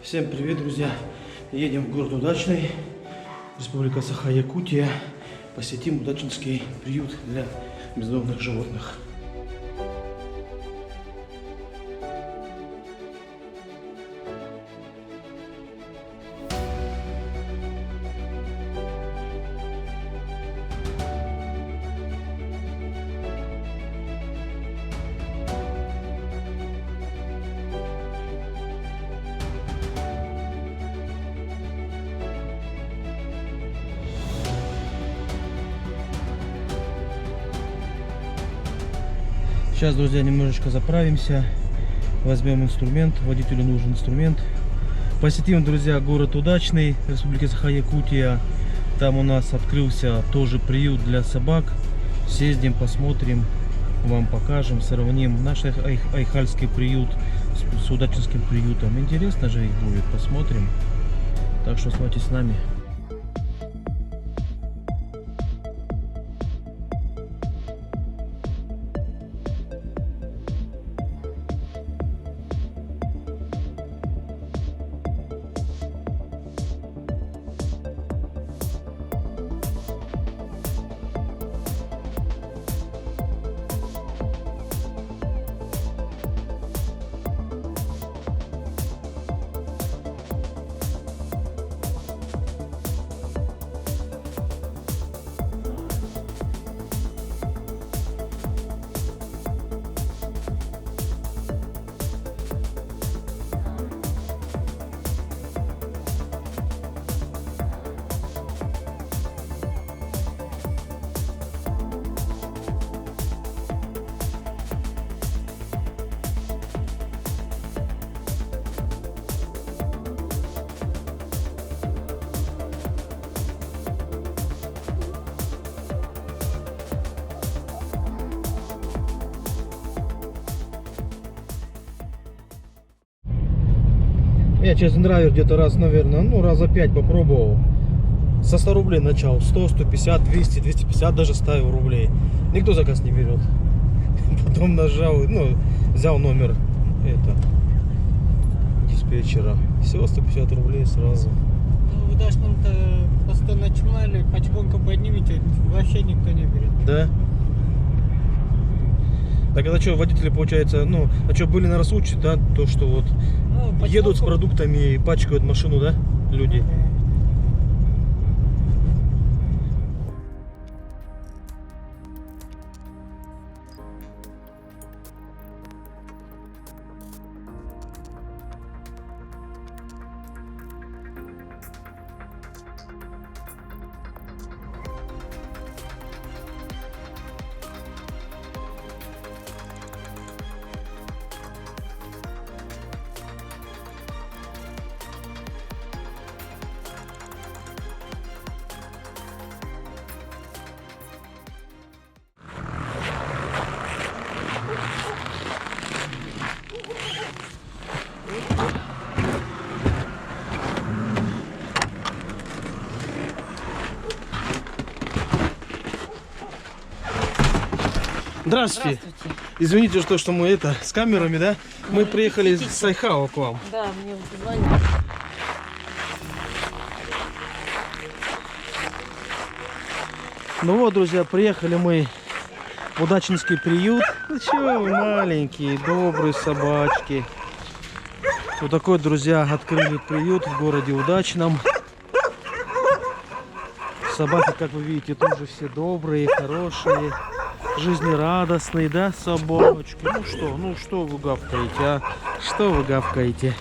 Всем привет, друзья! Едем в город Удачный, Республика Саха-Якутия. Посетим Удачинский приют для бездомных животных. Сейчас, друзья, немножечко заправимся, возьмем инструмент, водителю нужен инструмент. Посетим, друзья, город Удачный, Республика Саха-Якутия. Там у нас открылся тоже приют для собак. Съездим, посмотрим, вам покажем, сравним наш айхальский приют с удачинским приютом. Интересно же их будет, посмотрим. Так что оставайтесь с нами. Я честно драйвер где-то раз, наверное, раза 5 попробовал. Со 100 рублей начал. 100, 150, 200, 250 даже ставил рублей. Никто заказ не берет. Потом нажал, взял номер диспетчера. Все, 150 рублей сразу. В Удачном-то по 100 начинали, потихоньку поднимите, вообще никто не берет. Да? Так это что, водители, получается, были на случай, да, то, что вот едут с продуктами и пачкают машину, да, люди? Здравствуйте. Здравствуйте. Извините, что мы с камерами, да? Мы приехали с Айхао к вам. Да, мне позвонили. Ну вот, друзья, приехали мы в Удачинский приют. Ну чё вы, маленькие, добрые собачки. Вот такой, друзья, открыли приют в городе Удачном. Собаки, как вы видите, тоже все добрые, хорошие, жизнерадостные, да, собачки? Ну что вы гавкаете, а? Что вы гавкаете?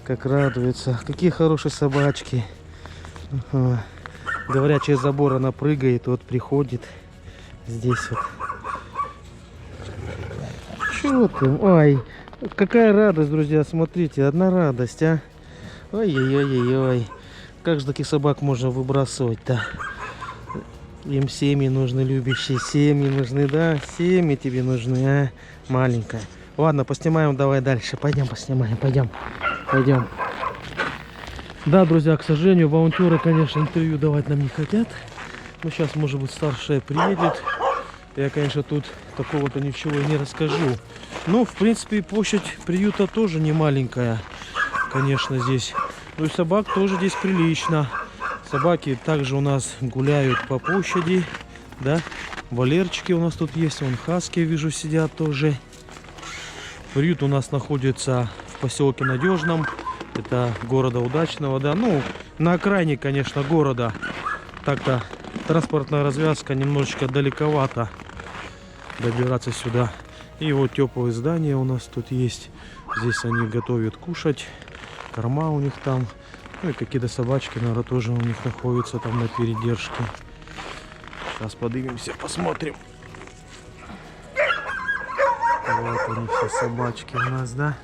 Как радуются. Какие хорошие собачки. Ага. Говорят, через забор она прыгает, вот приходит здесь вот. Чего ты? Ой, какая радость, друзья, смотрите, одна радость, а? Ой-ой-ой-ой-ой. Как же таких собак можно выбрасывать-то? Им семьи нужны, любящие семьи нужны, да? Семьи тебе нужны, а? Маленькая. Ладно, поснимаем, давай дальше. Пойдем поснимаем, пойдем. Да, друзья, к сожалению, волонтеры, конечно, интервью давать нам не хотят. Но сейчас, может быть, старшая приедет. Я, конечно, тут такого-то ничего и не расскажу. Ну, в принципе, площадь приюта тоже не маленькая, конечно, здесь. Ну и собак тоже здесь прилично. Собаки также у нас гуляют по площади, да. Валерчики у нас тут есть, вон хаски, вижу, сидят тоже. Приют у нас находится в поселке Надежном, это города Удачного, да. Ну, на окраине, конечно, города. Так-то транспортная развязка немножечко далековато добираться сюда. И вот теплые здания у нас тут есть. Здесь они готовят кушать. Корма у них там. Ну и какие-то собачки, наверное, тоже у них находятся там на передержке. Сейчас поднимемся, посмотрим. Вот они все собачки у нас, да?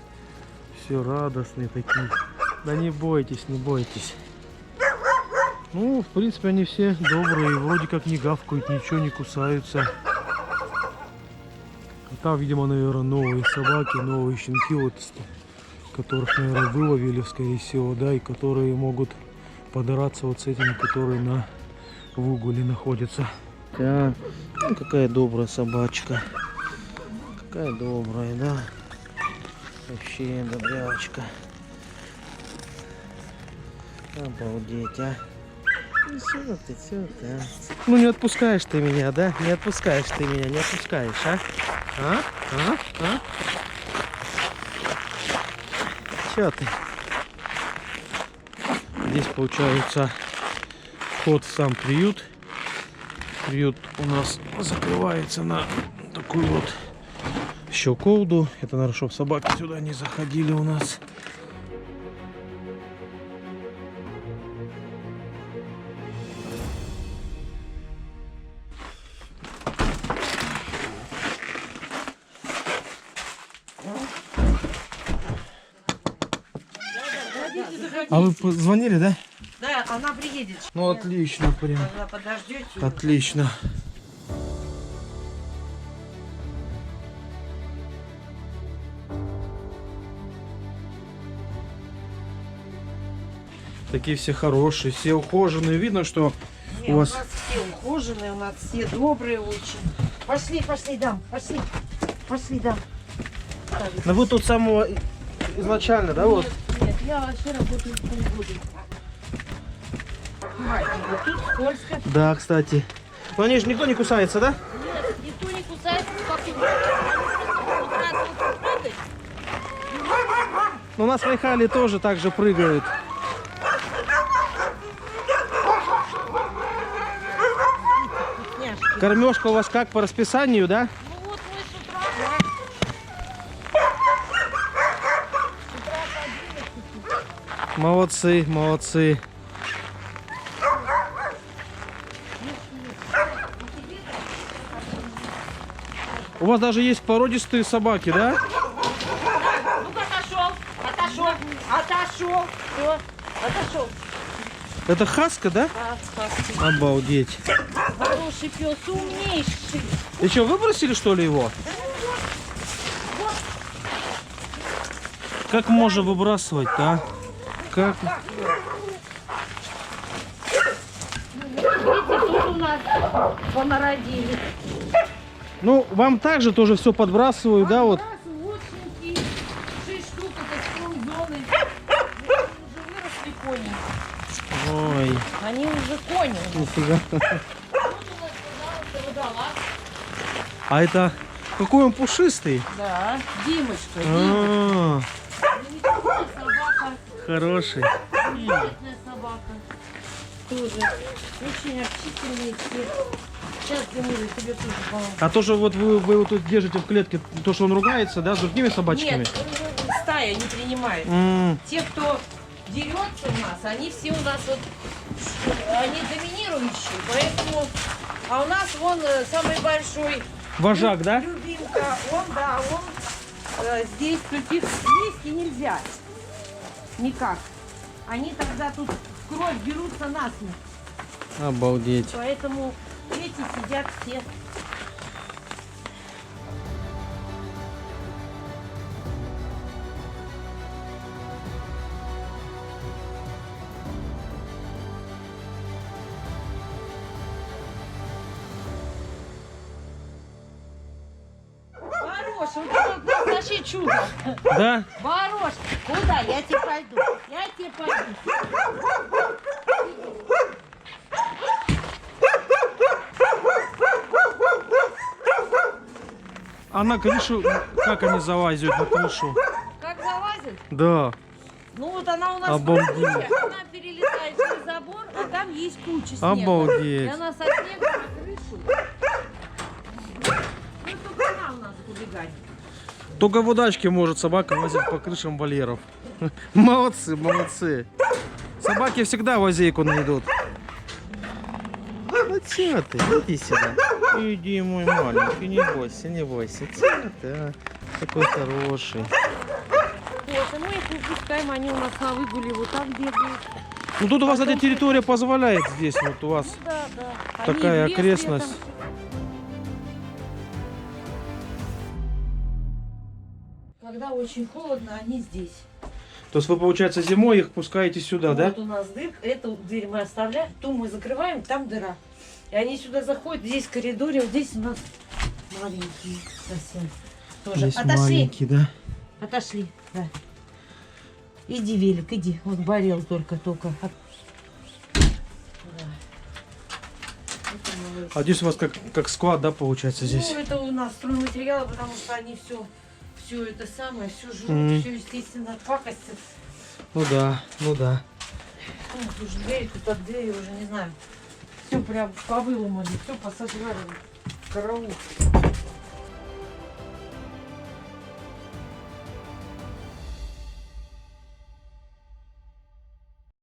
Все радостные такие. Да не бойтесь, не бойтесь. Ну, в принципе, они все добрые. Вроде как не гавкают, ничего не кусаются. Там, видимо, наверное, новые собаки, новые щенки, вот, которых, наверное, выловили, скорее всего, да, и которые могут подраться вот с этими, которые на выгуле находятся. Да, ну, какая добрая собачка. Какая добрая, да. Вообще добрячка. Обалдеть, а. Ну что ты, Ну не отпускаешь ты меня, да? Не отпускаешь ты меня, не отпускаешь, а? А? Чё ты? Здесь получается вход в сам приют. Приют у нас закрывается на такую вот щеколду. Это, наверное, чтобы собаки сюда не заходили у нас. А вы звонили, да? Да, она приедет. Ну отлично, прям. Она подождете. Отлично. Такие все хорошие, все ухоженные. Видно, что Нет, у вас... нас все ухоженные, у нас все добрые очень. Пошли, дам, пошли, дам. Ну вы тут самого изначально, да, вот? Нет, я вообще работаю в полгода. Вот тут скользко. Да, кстати. Но они же никто не кусается, да? Нет, никто не кусается, как и они прыгать. Но у нас в Айхале тоже так же прыгают. Вкусняшки. Кормежка у вас как по расписанию, да? Ну вот мы с утра, Молодцы, молодцы. У вас даже есть породистые собаки, да? Ну-ка, отошел. Все, отошел. Это хаска, да? Да, Обалдеть. хороший пес, умнейший. И что, выбросили что ли его? Как можно выбрасывать-то, а? Как? Видите, тут у нас понародили. Ну, вам также тоже все подбрасываю, да, вот? Вот щенки, 6 штук, это скромзоны. Уже выросли кони. Ой, Они уже кони. нифига. Тут у нас, пожалуйста, водолаз. А это какой он пушистый? Да, Димочка, А, Замечательная собака, хороший. замечательная собака. Тоже очень общительные все. Сейчас, Демуля, тебе тоже помогу. А то, что вот вы его тут держите в клетке, то, что он ругается, да, с другими собачками? Нет, стая не принимает. Те, кто дерется у нас, они все у нас вот, они доминирующие, поэтому, а у нас вон самый большой Вожак, да? любимка, он здесь тут их вместе нельзя, никак. Они тогда тут в кровь берутся насмерть, Обалдеть. поэтому эти сидят все. Хороший, вот этот вообще чудо. Да? Ворож, куда? Я тебе пойду. Я тебе пойду. А на крышу, как они залазят на крышу? Как залазит? Да. Ну вот она у нас Обалдеть. крутая, она перелетает через забор, а там есть куча снега. И Обалдеть. она со снега на крышу. Ну только она у нас хулиган. Только в удачке может собака лазить по крышам вольеров. Молодцы, молодцы. Собаки всегда в лазейку найдут. Ну чё ты, иди сюда. Иди, мой маленький, не бойся, не бойся. Чё ты, а? Такой хороший. Вот, и мы их выпускаем, они у нас на выгуле вот так бегают. Ну тут у вас эта территория позволяет здесь, вот у вас Ну да, да. такая Они в лес окрестность. летом. Когда очень холодно, они здесь. То есть вы, получается, зимой их пускаете сюда, да? Вот у нас дырка, эту дверь мы оставляем, ту мы закрываем, там дыра. И они сюда заходят, здесь в коридоре, вот здесь у нас маленькие совсем. Тоже. Здесь Отошли. маленький, да? Отошли, да. Иди, Велик, иди. Вот болел только. Да. Это малыш. А здесь у вас как склад, да, получается здесь? Ну, это у нас стройматериалы, потому что они все это самое, все жрут, Мгм. все, естественно, пакостят. Ну да, ну да. Ну, тут же двери, тут от двери уже не знаю. Все прям повыломали, все посожрали. Караул.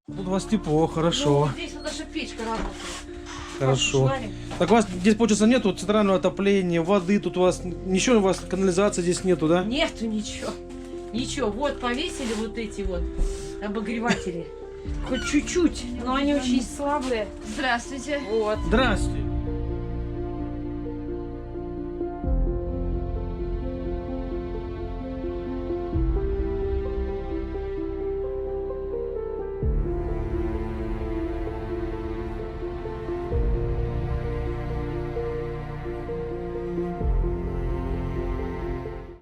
Тут у вас тепло, Ну, хорошо, вот здесь вот наша печка работает. хорошо. Шарик. Так у вас здесь, получается, нету центрального отопления, воды, тут у вас ничего, у вас канализации здесь нету, да? Нету ничего. Ничего. Вот повесили вот эти вот обогреватели. Хоть чуть-чуть, но они очень слабые. Здравствуйте. Вот. Здравствуйте.